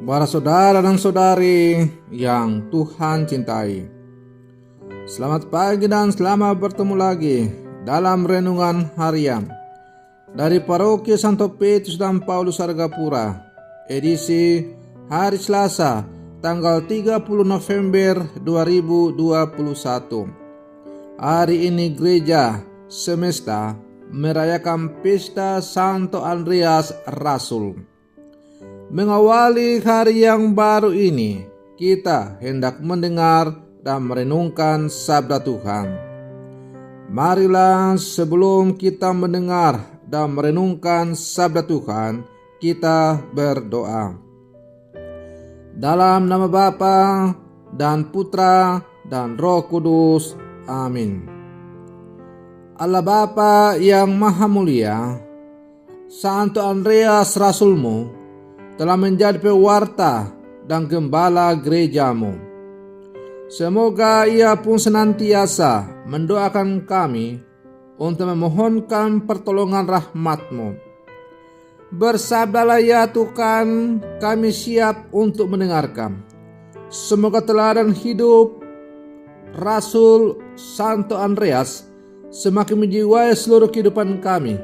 Para saudara dan saudari yang Tuhan cintai, selamat pagi dan selamat bertemu lagi dalam renungan harian dari Paroki Santo Petrus dan Paulus Argapura, edisi hari Selasa tanggal 30 November 2021. Hari ini gereja semesta merayakan pesta Santo Andreas Rasul. Mengawali hari yang baru ini, kita hendak mendengar dan merenungkan sabda Tuhan. Marilah sebelum kita mendengar dan merenungkan sabda Tuhan, kita berdoa. Dalam nama Bapa dan Putra dan Roh Kudus. Amin. Allah Bapa yang Maha Mulia, Santo Andreas Rasulmu telah menjadi pewarta dan gembala gerejamu. Semoga ia pun senantiasa mendoakan kami untuk memohonkan pertolongan rahmat-Mu. Bersabdalah ya Tuhan, kami siap untuk mendengarkan. Semoga teladan hidup Rasul Santo Andreas semakin menjiwai seluruh kehidupan kami,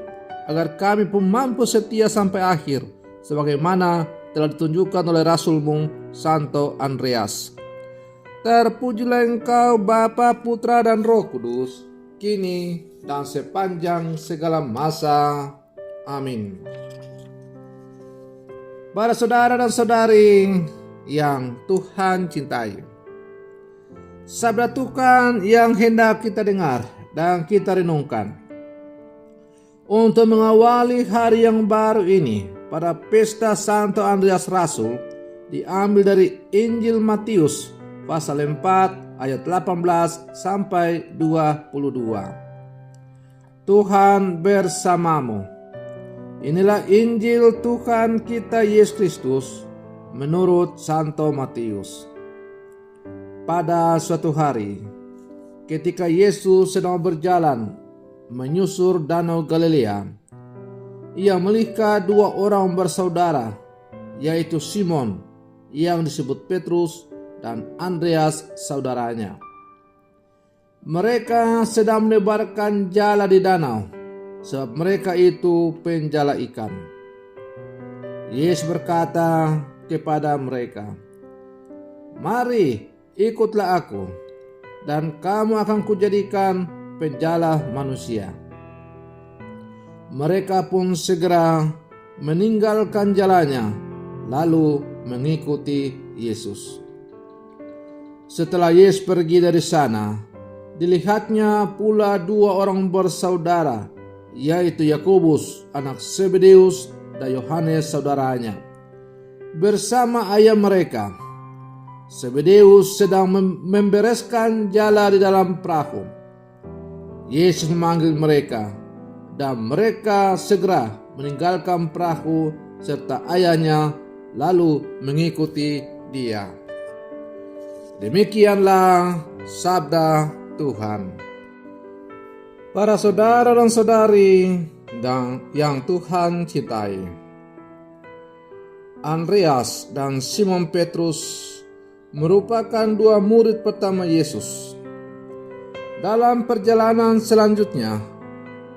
agar kami pun mampu setia sampai akhir, sebagaimana telah ditunjukkan oleh Rasul-Mu Santo Andreas. Terpujilah Engkau Bapa, Putra dan Roh Kudus, kini dan sepanjang segala masa. Amin. Para saudara dan saudari yang Tuhan cintai, sabda Tuhan yang hendak kita dengar dan kita renungkan untuk mengawali hari yang baru ini pada pesta Santo Andreas Rasul diambil dari Injil Matius pasal 4 ayat 18 sampai 22. Tuhan bersamamu. Inilah Injil Tuhan kita Yesus Kristus menurut Santo Matius. Pada suatu hari, ketika Yesus sedang berjalan menyusur danau Galilea, ia melihat dua orang bersaudara, yaitu Simon yang disebut Petrus dan Andreas saudaranya. Mereka sedang menebarkan jala di danau, sebab mereka itu penjala ikan. Yesus berkata kepada mereka, "Mari, ikutlah aku, dan kamu akan kujadikan penjala manusia." Mereka pun segera meninggalkan jalannya, lalu mengikuti Yesus. Setelah Yesus pergi dari sana, dilihatnya pula dua orang bersaudara, yaitu Yakobus anak Zebedeus dan Yohanes saudaranya, bersama ayah mereka. Zebedeus sedang membereskan jala di dalam perahu. Yesus memanggil mereka, dan mereka segera meninggalkan perahu serta ayahnya, lalu mengikuti dia. Demikianlah sabda Tuhan. Para saudara dan saudari dan yang Tuhan cintai, Andreas dan Simon Petrus merupakan dua murid pertama Yesus. Dalam perjalanan selanjutnya,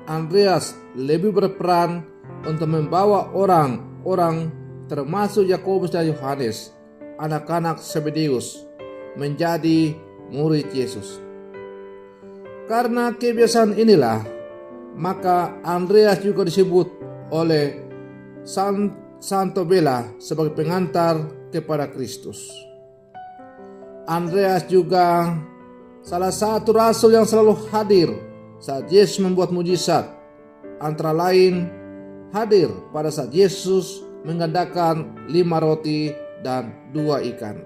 Andreas lebih berperan untuk membawa orang-orang termasuk Yakobus dan Yohanes, anak-anak Zebedeus, menjadi murid Yesus. Karena kebiasaan inilah, maka Andreas juga disebut oleh Santo Bela sebagai pengantar kepada Kristus. Andreas juga salah satu rasul yang selalu hadir saat Yesus membuat mujizat, antara lain hadir pada saat Yesus menggandakan 5 roti dan 2 ikan.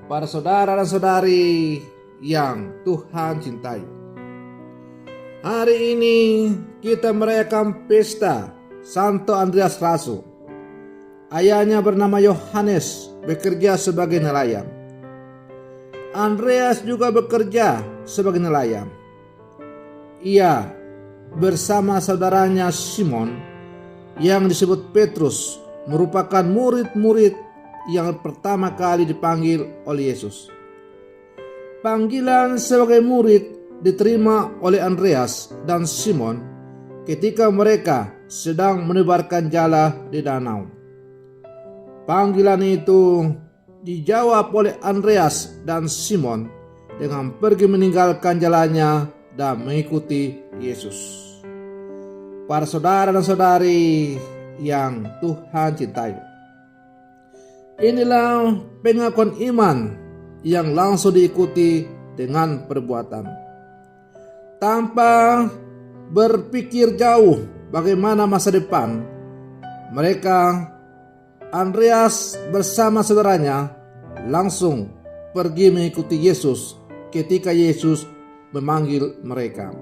Para saudara dan saudari yang Tuhan cintai, hari ini kita merayakan pesta Santo Andreas Rasul. Ayahnya bernama Yohanes, bekerja sebagai nelayan. Andreas juga bekerja sebagai nelayan. Ia bersama saudaranya Simon yang disebut Petrus merupakan murid-murid yang pertama kali dipanggil oleh Yesus. Panggilan sebagai murid diterima oleh Andreas dan Simon ketika mereka sedang menebarkan jala di danau. Panggilan itu dijawab oleh Andreas dan Simon dengan pergi meninggalkan jalannya dan mengikuti Yesus. Para saudara dan saudari yang Tuhan cintai, inilah pengakuan iman yang langsung diikuti dengan perbuatan. Tanpa berpikir jauh bagaimana masa depan, Andreas bersama saudaranya langsung pergi mengikuti Yesus ketika Yesus memanggil mereka.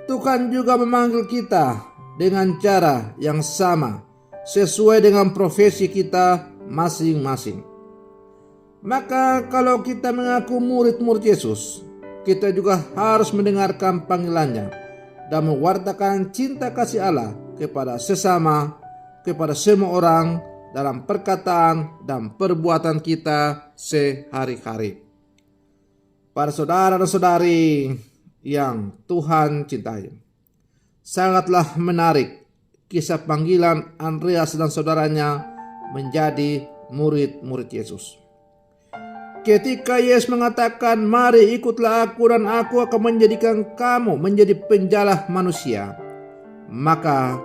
Tuhan juga memanggil kita dengan cara yang sama, sesuai dengan profesi kita masing-masing. Maka kalau kita mengaku murid-murid Yesus, kita juga harus mendengarkan panggilannya dan mewartakan cinta kasih Allah kepada sesama, kepada semua orang dalam perkataan dan perbuatan kita sehari-hari. Para saudara dan saudari yang Tuhan cintai, sangatlah menarik kisah panggilan Andreas dan saudaranya menjadi murid-murid Yesus. Ketika Yesus mengatakan, "Mari ikutlah aku dan aku akan menjadikan kamu menjadi penjala manusia," maka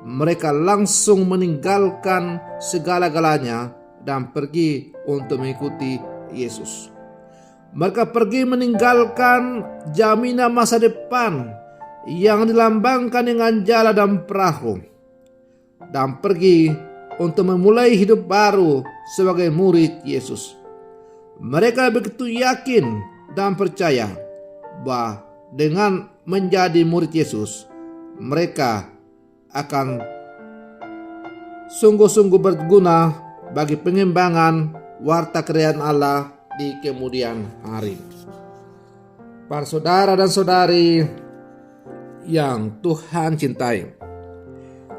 mereka langsung meninggalkan segala-galanya dan pergi untuk mengikuti Yesus. Mereka pergi meninggalkan jaminan masa depan yang dilambangkan dengan jala dan perahu, dan pergi untuk memulai hidup baru sebagai murid Yesus. Mereka begitu yakin dan percaya bahwa dengan menjadi murid Yesus, mereka akan sungguh-sungguh berguna bagi pengembangan warta kerajaan Allah di kemudian hari. Para saudara dan saudari yang Tuhan cintai,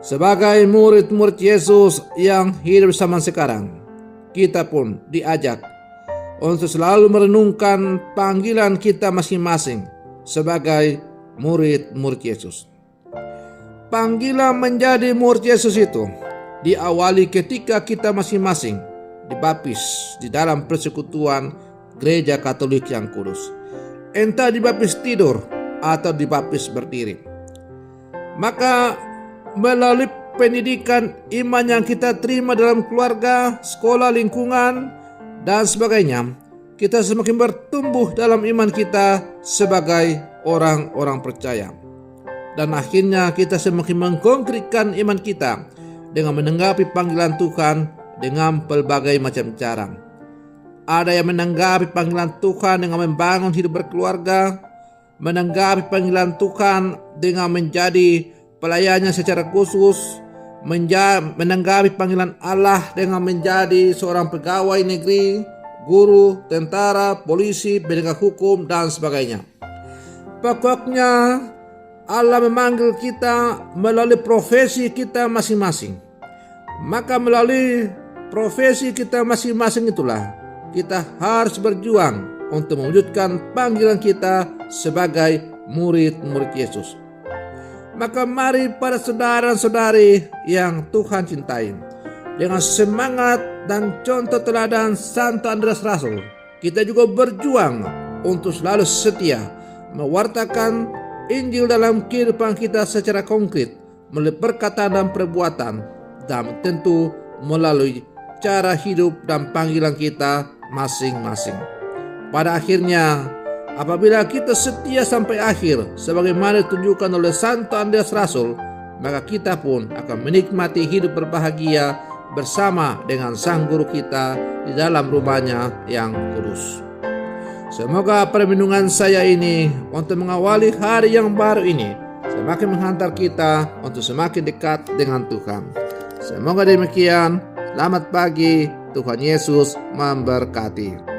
sebagai murid-murid Yesus yang hidup zaman sekarang, kita pun diajak untuk selalu merenungkan panggilan kita masing-masing sebagai murid-murid Yesus. Panggilan menjadi murid Yesus itu diawali ketika kita masing-masing dibaptis di dalam persekutuan Gereja Katolik yang kudus, entah dibaptis tidur atau dibaptis berdiri. Maka melalui pendidikan iman yang kita terima dalam keluarga, sekolah, lingkungan, dan sebagainya, kita semakin bertumbuh dalam iman kita sebagai orang-orang percaya. Dan akhirnya kita semakin mengkonkretkan iman kita dengan menanggapi panggilan Tuhan dengan pelbagai macam cara. Ada yang menanggapi panggilan Tuhan dengan membangun hidup berkeluarga, menanggapi panggilan Tuhan dengan menjadi pelayannya secara khusus, menanggapi panggilan Allah dengan menjadi seorang pegawai negeri, guru, tentara, polisi, penegak hukum, dan sebagainya. Pokoknya Allah memanggil kita melalui profesi kita masing-masing. Maka melalui profesi kita masing-masing itulah kita harus berjuang untuk mewujudkan panggilan kita sebagai murid-murid Yesus. Maka mari para saudara-saudari yang Tuhan cintai, dengan semangat dan contoh teladan Santo Andreas Rasul, kita juga berjuang untuk selalu setia mewartakan Injil dalam kehidupan kita secara konkret, melalui perkataan dan perbuatan, dan tentu melalui cara hidup dan panggilan kita masing-masing. Pada akhirnya, apabila kita setia sampai akhir sebagaimana ditunjukkan oleh Santo Andreas Rasul, maka kita pun akan menikmati hidup berbahagia bersama dengan Sang Guru kita di dalam rumahnya yang kudus. Semoga perlindungan saya ini untuk mengawali hari yang baru ini semakin menghantar kita untuk semakin dekat dengan Tuhan. Semoga demikian. Selamat pagi, Tuhan Yesus memberkati.